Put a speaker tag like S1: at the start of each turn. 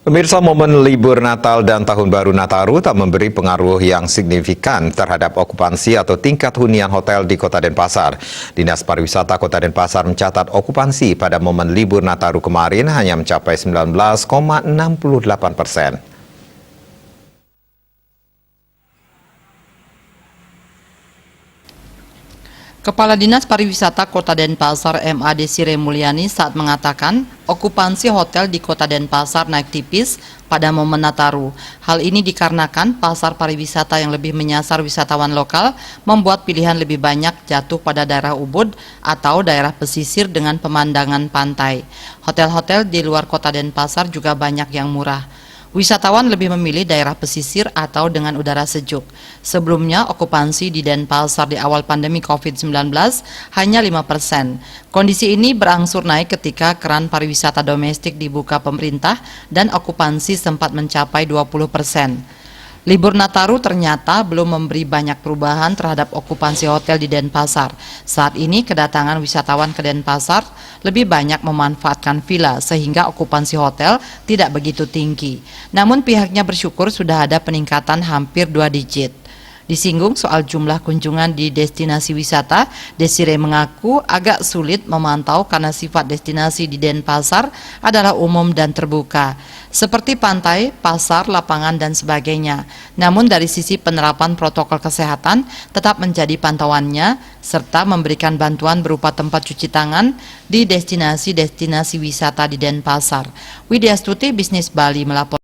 S1: Pemirsa, momen libur Natal dan Tahun Baru Nataru tak memberi pengaruh yang signifikan terhadap okupansi atau tingkat hunian hotel di Kota Denpasar. Dinas Pariwisata Kota Denpasar mencatat okupansi pada momen libur Nataru kemarin hanya mencapai 19,68%.
S2: Kepala Dinas Pariwisata Kota Denpasar MA Desire Mulyani saat mengatakan okupansi hotel di Kota Denpasar naik tipis pada momen Nataru. Hal ini dikarenakan pasar pariwisata yang lebih menyasar wisatawan lokal membuat pilihan lebih banyak jatuh pada daerah Ubud atau daerah pesisir dengan pemandangan pantai. Hotel-hotel di luar Kota Denpasar juga banyak yang murah. Wisatawan lebih memilih daerah pesisir atau dengan udara sejuk. Sebelumnya, okupansi di Denpasar di awal pandemi COVID-19 hanya 5%. Kondisi ini berangsur naik ketika keran pariwisata domestik dibuka pemerintah dan okupansi sempat mencapai 20%. Libur Nataru ternyata belum memberi banyak perubahan terhadap okupansi hotel di Denpasar. Saat ini kedatangan wisatawan ke Denpasar lebih banyak memanfaatkan villa sehingga okupansi hotel tidak begitu tinggi. Namun pihaknya bersyukur sudah ada peningkatan hampir 2 digit. Disinggung soal jumlah kunjungan di destinasi wisata, Desire mengaku agak sulit memantau karena sifat destinasi di Denpasar adalah umum dan terbuka, seperti pantai, pasar, lapangan, dan sebagainya. Namun dari sisi penerapan protokol kesehatan tetap menjadi pantauannya, serta memberikan bantuan berupa tempat cuci tangan di destinasi-destinasi wisata di Denpasar. Widya Stuti, Bisnis Bali, melapor.